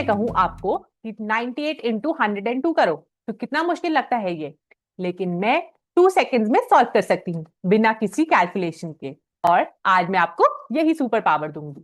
मैं कहूं आपको कि 98 इंटू 102 करो तो कितना मुश्किल लगता है ये, लेकिन मैं 2 सेकेंड्स में सॉल्व कर सकती हूँ बिना किसी कैलकुलेशन के। और आज मैं आपको यही सुपर पावर दूंगी।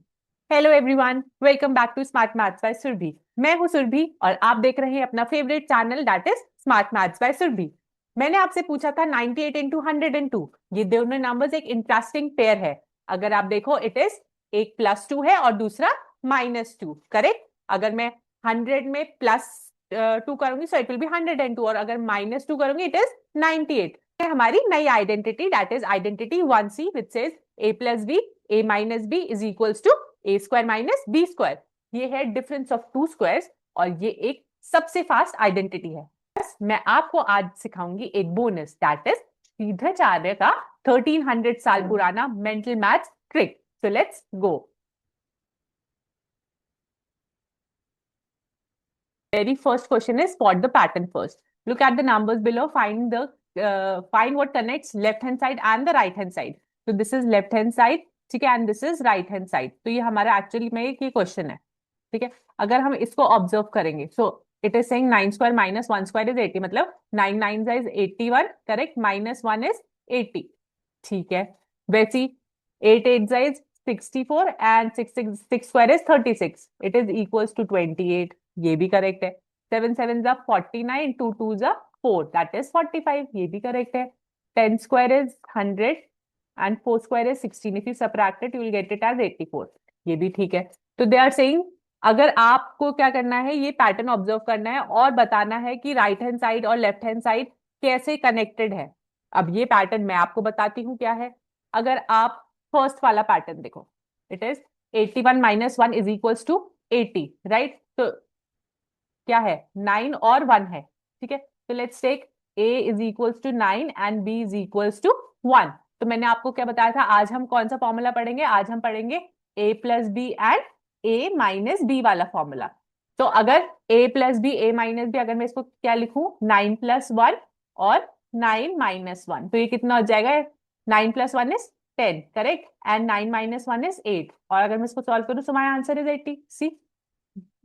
Hello everyone, welcome back to smart maths by Surabhi. मैं हूं सुरभि और आप देख रहे हैं अपना favourite channel that is smart maths by Surabhi. मैंने आपसे पूछा था 98 इंटू 102, ये दोनों नंबर्स एक इंटरेस्टिंग पेयर है। अगर आप देखो इट इज एक +2 है और दूसरा -2, करेक्ट। अगर मैं 100 में +2 करूंगी सो इट विल बी 102 और अगर -2 करूंगी इट इज 98। हमारी नई identity that is identity 1C which says a plus b a minus b is equals to a square minus b square। ये है डिफरेंस ऑफ टू स्क्वायर्स और ये एक सबसे फास्ट आइडेंटिटी है। मैं आपको आज सिखाऊंगी एक बोनस दैट इज सीधाचार्य का 1300 साल पुराना mental maths trick. So let's go. Very first question is spot the pattern first. Look at the numbers below. Find what connects left hand side and the right hand side. So this is left hand side, ठीक है, and this is right hand side. तो ये हमारा actually में ये question है, ठीक है। अगर हम इसको ऑब्जर्व करेंगे so it is saying 9 square minus 1 square is 80, मतलब 9 9 इज 81, करेक्ट, -1 इज 80, ठीक है। वैसी 8 8 is 64 and 6 square is 36, it is equals to 28, ये भी करेक्ट है। 7 7 जा 49, 2 2 जा 4 दैट इज 45, ये भी करेक्ट है। 10 square is 100 and 4 square is 16, if you subtract it you will get it as 84, ये भी ठीक है। तो दे आर सेइंग अगर आपको क्या करना है, ये पैटर्न ऑब्जर्व करना है और बताना है कि राइट हैंड साइड और लेफ्ट हैंड साइड कैसे कनेक्टेड है। अब ये पैटर्न मैं आपको बताती हूँ क्या है। अगर आप फर्स्ट वाला पैटर्न देखो, it is 81 - 1 is equals to 80, right. तो क्या है, 9 और 1 है, ठीक है। तो let's take a is equals to 9 and b is equals to 1। तो मैंने आपको क्या बताया था, आज हम कौन सा फॉर्मूला पढ़ेंगे, आज हम पढ़ेंगे a plus B and a minus B वाला फॉर्मूला। तो अगर a plus B a minus B, अगर मैं इसको क्या लिखूं, 9 + 1 और 9 - 1, तो ये कितना हो जाएगा, 9 + 1 इज 10, करेक्ट, एंड 9 - 1 इज 8। और अगर मैं इसको सॉल्व करूं तो my answer is 80। See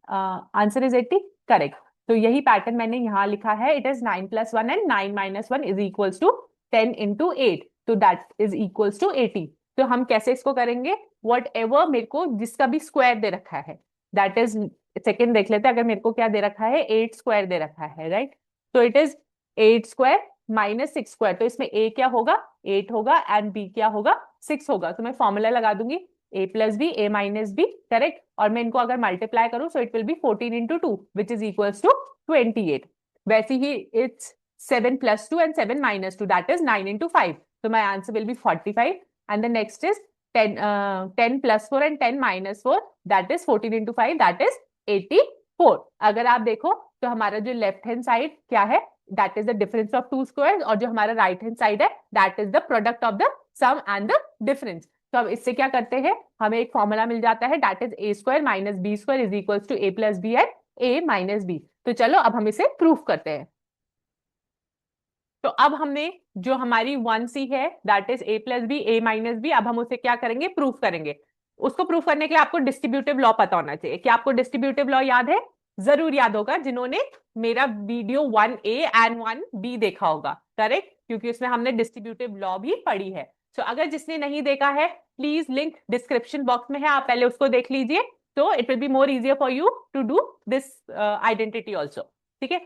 answer is 80, correct. तो यही पैटर्न मैंने यहाँ लिखा है, it is 9 + 1 and 9 - 1 is equals to 10 × 8, तो दैट इज इक्वल्स टू 80। तो हम कैसे इसको करेंगे, वट एवर मेरे को जिसका भी स्क्वायर दे रखा है, दैट इज सेकेंड देख लेते हैं। अगर मेरे को क्या दे रखा है, 8 स्क्वायर दे रखा है, राइट। तो इट इज 8 स्क्वायर - 6 स्क्वायर, तो इसमें a क्या होगा, 8 होगा एंड b क्या होगा, 6 होगा। तो मैं फॉर्मूला लगा दूंगी a + b a - b, correct. और मैं इनको अगर मल्टीप्लाई करूं so it will be 14 × 2 which is equals to 28। वैसे ही it's 7 + 2 and 7 - 2 that is 9 × 5, so my answer will be 45 and the next is 10 + 4 and 10 - 4 that is 14 × 5 that is 84। अगर आप देखो तो हमारा जो लेफ्ट हैंड साइड क्या है, that is the difference of two squares, और जो हमारा राइट हैंड साइड है that is the product of the sum and the difference. तो अब इससे क्या करते हैं, हमें एक फॉर्मूला मिल जाता है that is a² - b² is equals to a + b and a - b। तो चलो अब हम इसे प्रूफ करते हैं। तो अब हमने जो हमारी 1C है that is a + b a - b, अब हम उसे क्या करेंगे, प्रूफ करेंगे। उसको प्रूफ करने के लिए आपको डिस्ट्रीब्यूटिव लॉ पता होना चाहिए। क्या आपको डिस्ट्रीब्यूटिव लॉ याद है? जरूर याद होगा जिन्होंने मेरा वीडियो 1A एंड 1B देखा होगा, करेक्ट, क्योंकि उसमें हमने डिस्ट्रीब्यूटिव लॉ भी पढ़ी है। तो अगर जिसने नहीं देखा है प्लीज लिंक डिस्क्रिप्शन बॉक्स में है, आप पहले उसको देख लीजिए, तो it will be more easier for you to do this identity also, ठीक है।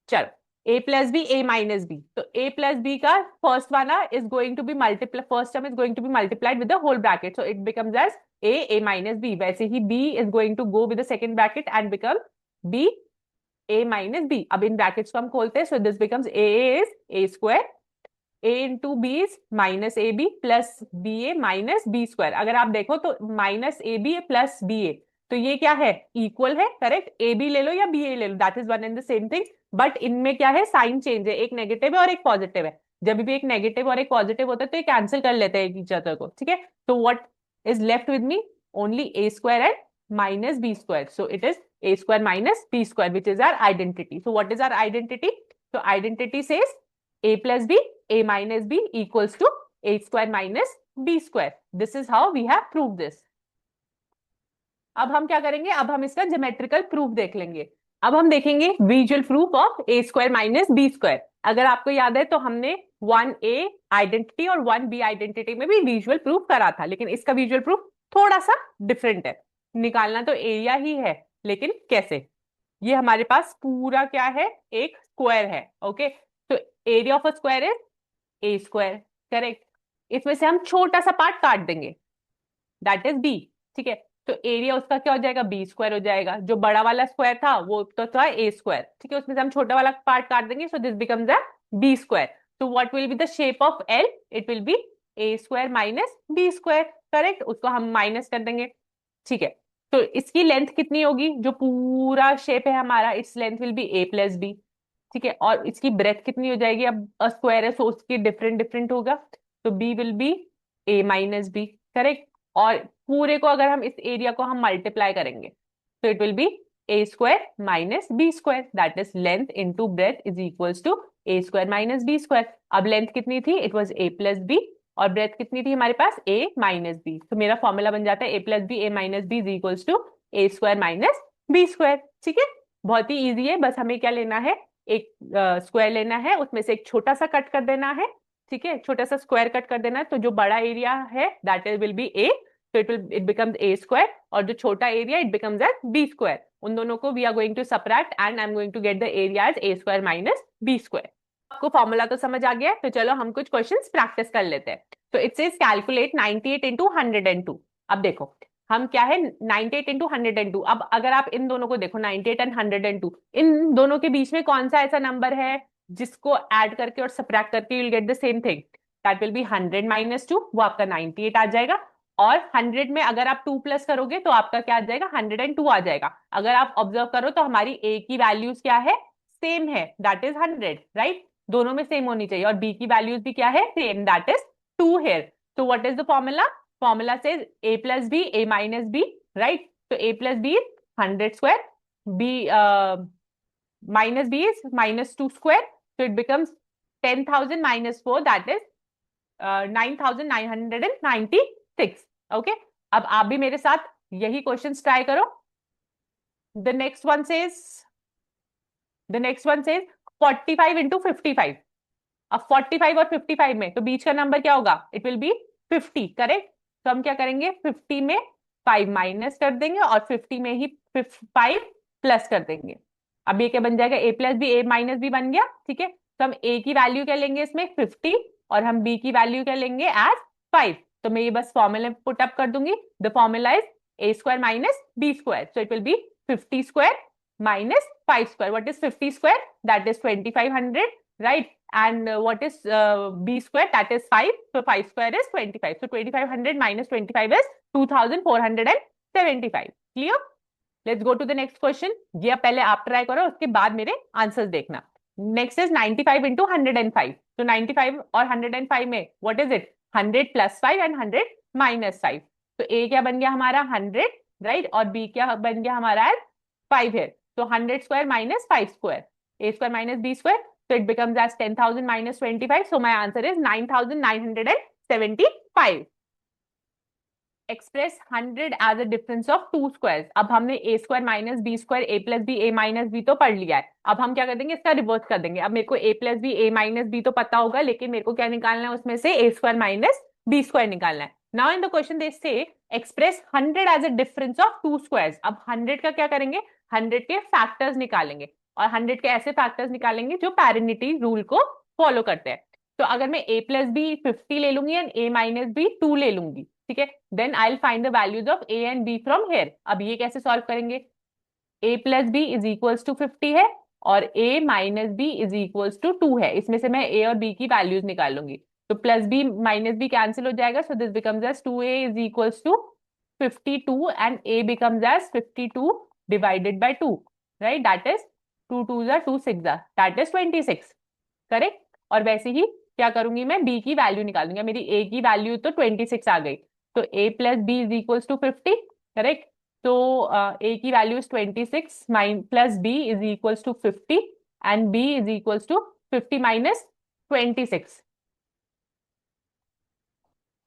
चलो a + b a - b, तो a + b का फर्स्ट वाला is going to be multiply, first term is going to be multiplied with the whole bracket, so it becomes as a - b। वैसे ही b is going to go with the second bracket and become b a - b। अब in brackets को हम खोलते हैं, सो this becomes a is a², a × b is -ab plus ba - b²। अगर आप देखो तो -ab प्लस ba, तो ये क्या है, इक्वल है, करेक्ट। ए बी ले लो या बी ए ले लो, that is one and the same thing, but इनमें क्या है, साइन चेंज है, एक नेगेटिव है और एक पॉजिटिव है। जब भी एक नेगेटिव और एक पॉजिटिव होता है तो ये कैंसिल कर लेते हैं ईच अदर को, ठीक है। तो what is left with me, only a² and -b², so it is a² - b² which is our identity. So what is our identity? So identity says a + b a - b equals to a² - b². This is how we have proved this. अब हम क्या करेंगे, अब हम इसका geometrical proof देख लेंगे। अब हम देखेंगे visual proof of A square minus B square. अगर आपको याद है तो हमने 1a आइडेंटिटी और 1b आइडेंटिटी में भी विजुअल प्रूफ करा था, लेकिन इसका विजुअल प्रूफ थोड़ा सा डिफरेंट है। निकालना तो एरिया ही है, लेकिन कैसे। ये हमारे पास पूरा क्या है, एक स्क्वायर है। ओके, तो area of a square is A square, correct. इसमें से हम छोटा सा पार्ट काट देंगे, दैट इज बी। ठीक है, तो एरिया उसका क्या हो जाएगा, बी स्क्वायर हो जाएगा। जो बड़ा वाला स्क्वायर था वो तो था ए स्क्वायर। ठीक है, उसमें से हम छोटा वाला पार्ट काट देंगे, so this becomes a b square. तो what will be the shape of L, it will be A square minus B square, correct. उसको हम माइनस कर देंगे। ठीक है, तो इसकी लेंथ कितनी होगी, जो पूरा शेप है हमारा, its length will be A plus B. ठीक है, और इसकी ब्रेथ कितनी हो जाएगी, अब स्क्वायर है सो उसकी डिफरेंट डिफरेंट होगा, तो B will be A minus B, correct. और पूरे को अगर हम इस एरिया को हम मल्टीप्लाई करेंगे तो it will be A square minus B square, that is length into breadth is equals to A square minus B square. अब लेंथ कितनी थी, it was A plus B, और ब्रेथ कितनी थी हमारे पास, ए माइनस बी। तो मेरा फॉर्मूला बन जाता है a plus B A minus B is equals to A square minus B square. ठीक है, बहुत ही ईजी है, बस हमें क्या लेना है, एक स्क्वायर लेना है, उसमें से एक छोटा सा कट कर देना है। ठीक है, छोटा सा स्क्वायर कट कर देना है, तो जो बड़ा एरिया है दैट विल बी ए, तो इट बिकम्स ए स्क्वायर, और जो छोटा area it becomes as B square. उन दोनों को we are going to subtract and I am going to get the area as A square minus B square. आपको formula तो समझ आ गया है, तो चलो हम कुछ क्वेश्चंस प्रैक्टिस कर लेते हैं। तो इट सेज कैलकुलेट 98 इंटू 102। अब देखो हम क्या है, 98 इंटू 102। अब अगर आप इन दोनों को देखो 98 एंड 102, इन दोनों के बीच में कौन सा ऐसा नंबर है जिसको ऐड करके और सब्ट्रैक्ट करके you will get the same thing, that will be 100 minus 2, वो आपका 98 आ जाएगा। और 100 में अगर आप 2 प्लस करोगे तो आपका क्या आ जाएगा, 102 आ जाएगा। अगर आप ऑब्जर्व करो तो हमारी ए की वैल्यूज क्या है, सेम है, दैट इज 100, राइट। दोनों में सेम होनी चाहिए, और बी की वैल्यूज भी क्या है, सेम, दैट इज 2 हेयर। तो what is the formula, formula से a plus B A minus B, right. तो a plus B is 100 square, b minus b is minus 2 square, so it becomes 10,000 minus 4, that is 9,996. Okay, अब आप भी मेरे साथ यही questions try करो। The next one says, the next one says 45 into 55। अब 45 और 55 में तो बीच का नंबर क्या होगा, इट विल बी 50, करेक्ट। तो हम क्या करेंगे, 50 में 5 माइनस कर देंगे और 50 में ही 5 प्लस कर देंगे। अब ये क्या बन जाएगा, ए प्लस बी ए माइनस बी बन गया। ठीक है, तो हम ए की वैल्यू क्या लेंगे इसमें 50, और हम बी की वैल्यू क्या लेंगे एज 5। तो मैं ये बस फॉर्मूले पुट अप कर दूंगी, the formula is A square minus B square, so it will be 50 square minus 5 square. What is 50 square? That is 2500, right? And what is b square? That is 5. So 5 square is 25. So 2500 minus 25 is 2475. Clear? Let's go to the next question. ये अब पहले आप try करो, उसके बाद मेरे answers देखना। Next is 95 into 105। तो 95 और 105 में what is it, 100 plus 5 and 100 minus 5। तो ए क्या बन गया हमारा 100, राइट, और बी क्या बन गया हमारा 5 है। तो 100 स्क्वायर माइनस 5 स्क्वायर, A square minus B square, so it becomes as 10,000 minus 25. So my answer is 9,975. Express 100 as a difference of two squares. अब हमने a square minus B square A plus B A minus B तो पढ़ लिया है। अब हम क्या कर देंगे, इसका रिवर्स कर देंगे। अब मेरे को a plus B A minus B तो पता होगा, लेकिन मेरे को क्या निकालना है उसमें से, a square minus B square निकालना है। Now in the question they say express 100 as a difference of two squares. अब 100 का क्या करेंगे, 100 के फैक्टर्स निकालेंगे, और 100 के ऐसे फैक्टर्स निकालेंगे जो पैरिनिटी रूल को फॉलो करते हैं। तो अगर मैं a प्लस बी 50 ले लूंगी एंड a माइनस बी 2 ले लूंगी, ठीक है, then I will find the values of a and b from here. अब ये कैसे सॉल्व करेंगे, a plus B is equals to 50 है और a minus B is equals to 2 है। इसमें से मैं a और b की वैल्यूज निकाल लूंगी, तो plus B minus B cancel हो जाएगा, so this becomes as 2a is equals to 52 and a becomes as 52 divided by 2, right, that is 2 2 2 6 that is 26, correct. और वैसे ही क्या करूंगी, मैं b की वैल्यू निकाल दूंगी। मेरी a की वैल्यू तो 26 आ गई, तो a plus B is equals to 50, correct. तो a की value is 26 plus b is equals to 50 and b is equals to 50 minus 26,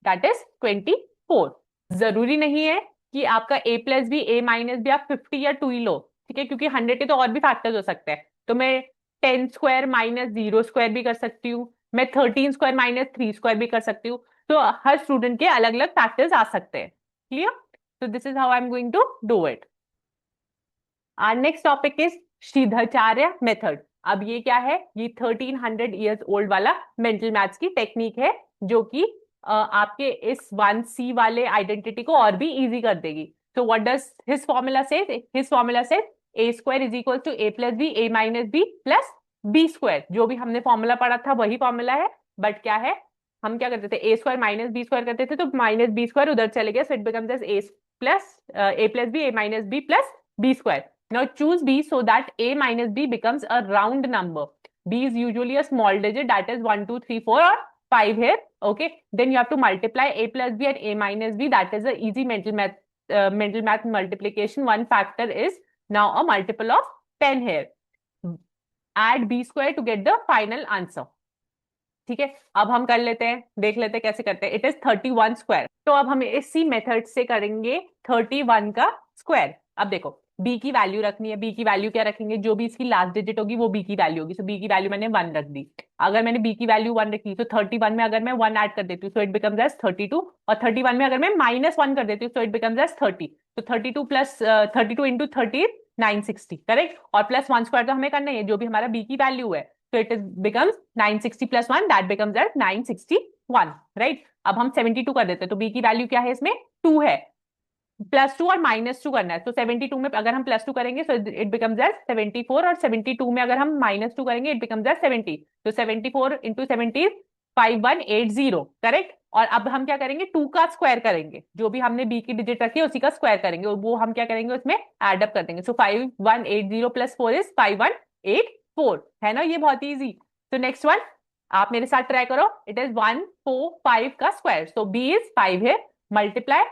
that is 24। जरूरी नहीं है कि आपका a plus B a minus B आप 50 या 2 ही लो, ठीक है, क्योंकि 100 के तो और भी फैक्टर्स हो सकते हैं। तो मैं 10 स्क्वायर माइनस 0 स्क्वायर भी कर सकती हूँ, मैं 13 स्क्वायर माइनस 3 स्क्वायर भी कर सकती हूँ। तो हर स्टूडेंट के अलग अलग फैक्टर्स आ सकते हैं। क्लियर? तो this is how I am going to do it. Our next topic is Shridharacharya method. अब ये क्या है? ये 1300 ईयर्स ओल्ड वाला मेंटल मैथ्स की टेक्निक है, जो कि आपके इस 1C वाले आइडेंटिटी को और भी इजी कर देगी। So what does his formula say? His formula से a square is equal to a plus B a minus B plus B square. जो भी हमने फॉर्मूला पढ़ा था वही फॉर्मूला है, बट क्या है, हम क्या करते थे, a square minus B square करते थे, तो माइनस बी स्क्वायर उधर चले गया, so it becomes as a plus B a minus B plus b square. Now choose b so that a minus b becomes a round number. B is usually a small digit, that is 1, 2, 3, 4 or 5 here. Okay. Then you have to multiply a plus b and a minus b. That is a easy mental math multiplication. One factor is now a multiple of 10 here. Add b square to get the final answer. ठीक है, अब हम कर लेते हैं, देख लेते हैं कैसे करते हैं। It is 31 square. तो अब हम इसी मेथड से करेंगे 31 का स्क्वायर। अब देखो, b की वैल्यू रखनी है। b की वैल्यू क्या रखेंगे? जो भी इसकी लास्ट डिजिट होगी वो b की वैल्यू होगी। सो b की वैल्यू मैंने 1 रख दी। अगर मैंने b की वैल्यू 1 रखी तो 31 में अगर मैं 1 ऐड कर देती हूँ सो इट बिकम्स एज 32, और 31 में अगर मैं -1 कर देती हूँ सो इट बिकम्स एज 30। तो 32 प्लस 32 इंटू 30 960, करेक्ट। और प्लस 1 स्क्वायर तो हमें करना है, जो भी हमारा b की वैल्यू है। So it is becomes 960 plus 1, that becomes at 961, right? अब हम 72 कर देते हैं, तो b की वैल्यू क्या है इसमें? 2 है। +2 और -2 करना है, तो 72 में अगर हम +2 करेंगे so it becomes as 74, और 72 में अगर हम -2 करेंगे it becomes as 70। तो 74 इंटू 70 5180, करेक्ट। और अब हम क्या करेंगे? 2 का स्क्वायर करेंगे, जो भी हमने b की डिजिट रखी है उसी का स्क्वायर करेंगे, और वो हम क्या करेंगे उसमें एड अप कर देंगे। सो 5180 प्लस 4 इज 5184, है ना? ये बहुत इजी। तो नेक्स्ट वन आप मेरे साथ ट्राई करो। इट इज 145 का स्क्वायर। सो b इज 5 है, multiply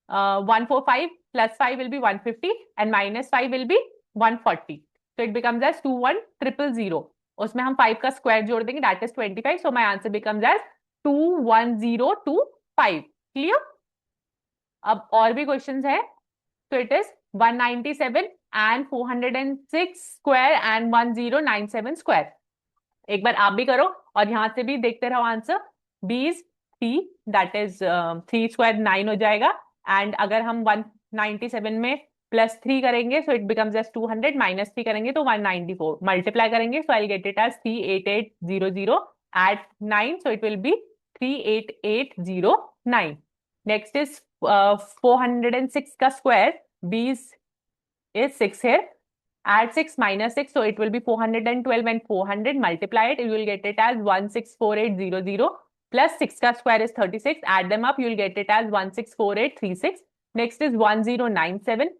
145 plus 5 will be 150 and minus 5 will be 140. So it becomes as 21000. उसमें हम 5 का स्क्वायर जोड़ देंगे, that is 25. So my answer becomes as 21025. Clear? अब और भी क्वेश्चंस है। So it is 197 and 406 square and 1097 square. एक बार आप भी करो और यहां से भी देखते रहो answer. b is 3, that is 3 square 9 हो जाएगा। एंड अगर हम 197 में +3 करेंगे सो इट बिकम्स एज 200, -3 करेंगे तो 194, मल्टीप्लाई करेंगे so I get it as 38800, eight 9 so it will be 38809। Next is 406 का square. b is 6 here. Add 6 minus 6, so it will be 412, and 400 multiply it, you will get it as 164800, plus 6 का square is 36. Add them up, you will get it as 164836. Next is 1097.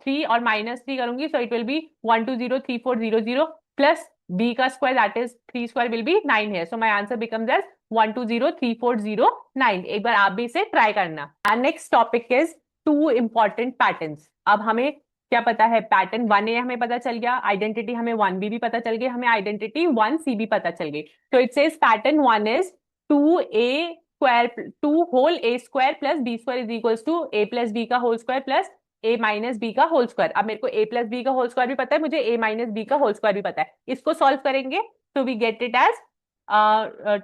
3 और -3 करूंगी, so it will be 120340, plus b का square, that is 3 square will be 9 here. So my answer becomes as 12034009. एक बार आप भी इसे try करना। And next topic is 2 important patterns. अब हमें क्या पता है? पैटर्न 1A हमें पता चल गया, आइडेंटिटी हमें 1B भी पता चल गई, हमें आइडेंटिटी 1C भी पता चल गई। तो it says pattern 1 is 2a square 2 whole a square plus b square is equals to a plus b का whole square plus a minus b का होल स्क्वायर। अब मेरे को a प्लस b का होल स्क्वायर भी पता है, मुझे a माइनस b का होल स्क्वायर भी पता है। इसको सॉल्व करेंगे तो we get it as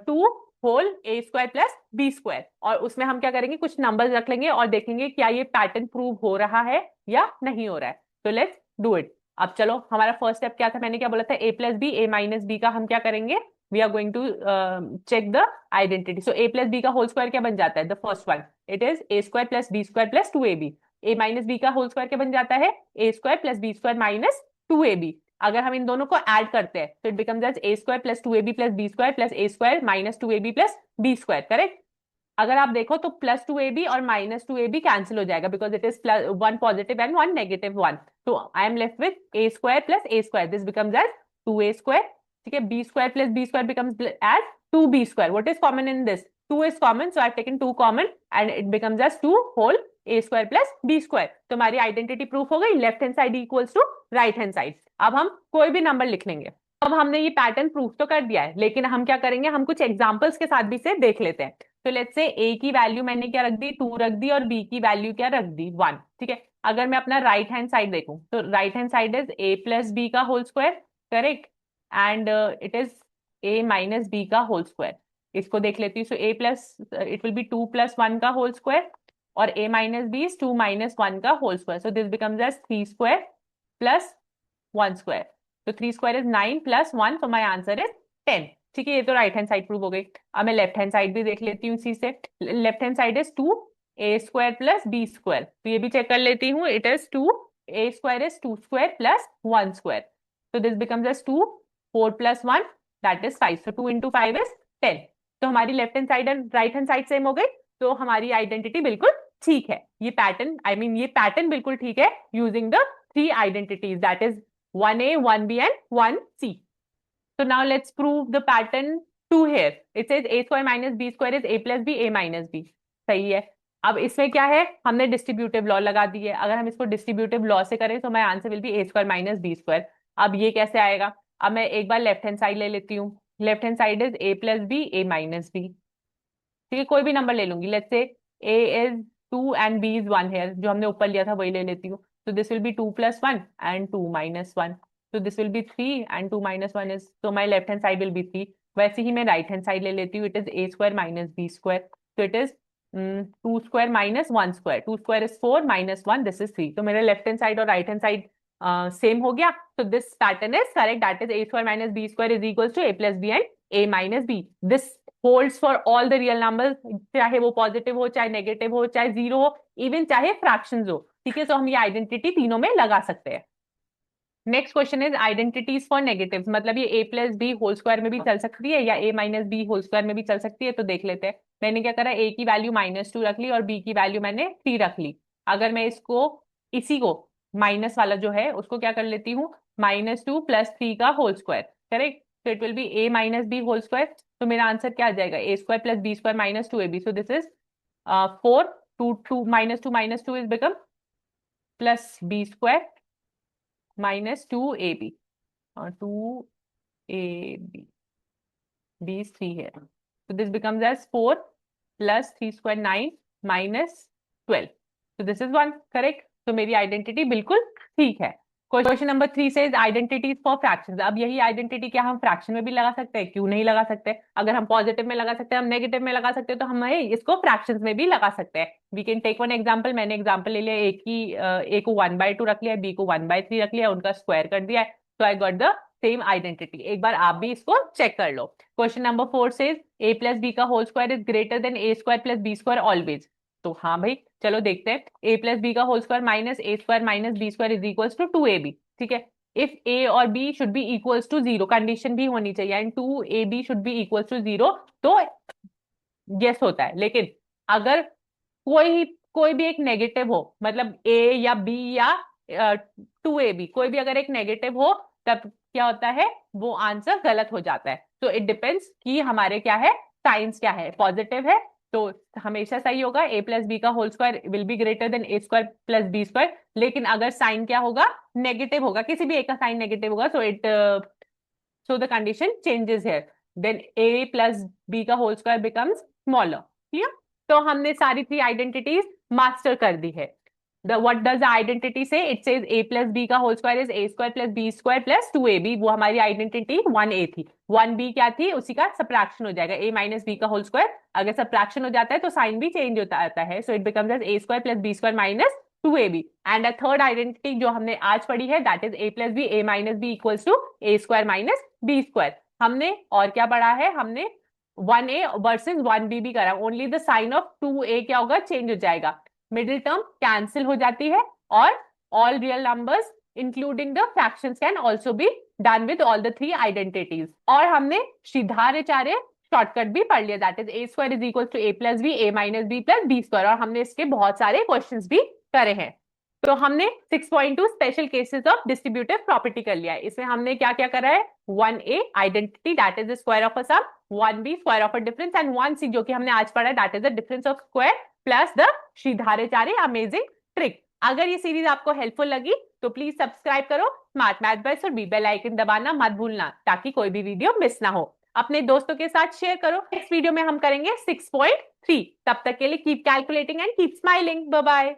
2 whole a square plus b square, और उसमें हम क्या करेंगे? कुछ नंबर्स रख लेंगे और देखेंगे क्या ये पैटर्न प्रूव हो रहा है या नहीं हो रहा है। तो लेट्स डू इट। अब चलो, हमारा फर्स्ट स्टेप क्या था? मैंने क्या बोला था? a plus B a minus B का हम क्या करेंगे? We are going to check the identity. So a plus B का होल स्क्वायर क्या बन जाता है? The first one, it is a square plus b square plus 2ab। a minus B का होल स्क्वायर क्या बन जाता है? a square plus b square minus 2ab। अगर हम इन दोनों को ऐड करते हैं तो it becomes as a square plus 2ab plus b square plus a square minus 2ab plus b square, correct. अगर आप देखो तो +2ab और -2ab कैंसिल हो जाएगा, because it is 1 positive and 1 negative 1। तो I am left with a square plus a square, this becomes as 2a square, ठीक है। b square plus b square becomes as 2b square. What is common in this? 2 is common, so I have taken 2 common and it becomes as 2 whole a square plus b square. तो हमारी identity proof हो गई, left hand side equals to right hand side. अब हम कोई भी number लिख लेंगे। अब हमने ये पैटर्न प्रूफ तो कर दिया है, लेकिन हम क्या करेंगे? हम कुछ एग्जांपल्स के साथ भी इसे देख लेते हैं। तो लेट्स से a की वैल्यू मैंने क्या रख दी, 2 रख दी, और b की वैल्यू क्या रख दी, 1। ठीक है, अगर मैं अपना राइट हैंड साइड देखूं तो right hand side is a plus B का whole square, correct, and it is a minus B का होल स्क्वायर। इसको देख लेती हूँ। So a plus it will be 2 plus 1 का होल स्क्वायर, और a minus B is 2 minus 1 का whole square. So this becomes as 3 square plus 1 square. तो 3 square is 9 plus 1, so my answer is 10। ठीक है, ये तो राइट हैंड साइड प्रूव हो गई। अब मैं लेफ्ट हैंड साइड भी देख लेती हूँ इसी से। Left hand side is 2 a square plus b square, तो ये भी चेक कर लेती हूँ। It is 2 a square is 2 square plus 1 square, तो this becomes as 2 4 plus 1 that is 5, सो 2 into 5 इज 10। तो हमारी left hand side and right hand side same हो गई, तो हमारी आइडेंटिटी बिल्कुल ठीक है। ये पैटर्न ये पैटर्न बिल्कुल ठीक है using the 3 identities, that is 1a, 1b and 1c. So now let's prove the pattern 2 here. It says a square minus b square is a plus b, a minus b. सही है। अब इसमें क्या है, हमने डिस्ट्रीब्यूटिव लॉ लगा दी है। अगर हम इसको डिस्ट्रीब्यूटिव लॉ से करें तो my answer will be a square minus b square. अब ये कैसे आएगा, अब मैं एक बार लेफ्ट हैंड साइड ले लेती हूँ। Left hand side is a plus b, a minus b। ठीक है, कोई भी नंबर ले लूंगी। Let's say a is 2 and b is 1 here, जो हमने ऊपर लिया था वही ले लेती हूँ। So this will be 2 plus 1 and 2 minus 1. So this will be 3 and 2 minus 1 is, so my left hand side will be 3. वैसे ही मैं right hand side ले लेती हूँ। It is a square minus b square. So it is 2 square minus 1 square. 2 square is 4 minus 1, this is 3. तो मेरा left hand side और right hand side same हो गया। So this pattern is correct. That is a square minus b square is equals to a plus b and a minus b. This holds for all the real numbers, चाहे वो positive हो, चाहे negative हो, चाहे zero हो, even चाहे fractions हो। ठीक है, तो हम ये आइडेंटिटी तीनों में लगा सकते हैं। Next question is identities for negatives, मतलब ये a plus B whole square में भी चल सकती है या a minus B whole square में भी चल सकती है। तो देख लेते हैं। मैंने क्या करा, a की वैल्यू -2 रख ली और b की वैल्यू मैंने 3 रख ली। अगर मैं इसको इसी को माइनस वाला जो है उसको क्या कर लेती हूँ, -2 प्लस 3 का होल स्क्वायर, करेक्ट। तो it will be a minus B whole square. तो मेरा आंसर क्या आ जाएगा, a square plus b square minus 2ab। So this is 4, 2 minus 2 is become plus b square minus 2ab, 2ab, b is 3 here. So this becomes as 4 plus 3 square 9 minus 12. So this is 1, correct? तो मेरी identity बिल्कुल ठीक है। Question number 3 से identities for fractions. अब यही identity क्या हम फ्रैक्शन में भी लगा सकते हैं, क्यों नहीं लगा सकते। अगर हम पॉजिटिव में लगा सकते हैं, हम नेगेटिव में लगा सकते हैं, तो हम इसको फ्रैक्शंस में भी लगा सकते हैं। We can take one example. मैंने एग्जांपल ले लिया, ए को 1/2 रख लिया, बी को 1/3 रख लिया, उनका स्क्वायर कर दिया है। So I got the same identity. एक बार आप भी इसको चेक कर लो। क्वेश्चन नंबर 4 से a प्लस बी का whole square is greater than a square plus B square always. तो हाँ भाई, चलो देखते हैं। a प्लस बी का whole square minus a square minus B square is equals to 2ab। ठीक है, इफ a और b should be equals to 0, condition भी होनी चाहिए, and 2ab should be equals to 0, तो यस होता है। लेकिन अगर कोई भी एक नेगेटिव हो, मतलब a या b या 2ab, कोई भी अगर एक नेगेटिव हो, तब क्या होता है, वो आंसर गलत हो जाता है। तो इट डिपेंड्स कि हमारे क्या है, साइंस क्या है। पॉजिटिव है तो हमेशा सही होगा, a प्लस बी का whole square will be greater than a square plus B square. लेकिन अगर साइन क्या होगा, नेगेटिव होगा, किसी भी एक का साइन नेगेटिव होगा, so the condition changes here, then a plus b का होल स्क्वायर becomes smaller। ठीक है, तो हमने सारी 3 आइडेंटिटीज मास्टर कर दी है। what does the identity say? It says a plus b का whole square is a square plus b square plus 2ab। वो हमारी आइडेंटिटी 1a थी। 1b क्या थी, उसी का सब्ट्रैक्शन हो जाएगा, a माइनस b का होल स्क्वायर। अगर सब्ट्रैक्शन हो जाता है तो साइन भी चेंज होता है, so it becomes as a square plus b square minus 2ab। And third identity जो हमने आज पढ़ी है, that is a plus B, a minus b equals to a square minus b square. हमने और क्या पढ़ा है, हमने 1a वर्सेस 1b भी करा। Only the sign of 2a क्या होगा, चेंज हो जाएगा, मिडिल टर्म कैंसिल हो जाती है, और all real numbers including the fractions can also be done with all the 3 identities. और हमने श्रीधाराचार्य शॉर्टकट भी पढ़ लिया, that is a square is equal to a plus B, a minus B plus B square, और हमने इसके बहुत सारे क्वेश्चंस भी करे हैं। तो हमने 6.2 special cases of distributive property कर लिया है। इसमें हमने क्या क्या करा है, 1a identity that is the square of a sum, 1b square of a difference, and 1c जो कि हमने आज पढ़ा है, that is the difference of square plus the Sridharacharya amazing trick. अगर ये सीरीज आपको हेल्पफुल लगी तो प्लीज सब्सक्राइब करो स्मार्ट मैथ बाइट्स और बेल आइकन दबाना मत भूलना, ताकि कोई भी वीडियो मिस ना हो। अपने दोस्तों के साथ शेयर करो। नेक्स्ट वीडियो में हम करेंगे 6.3। तब तक के लिए keep calculating and keep smiling. Bye bye.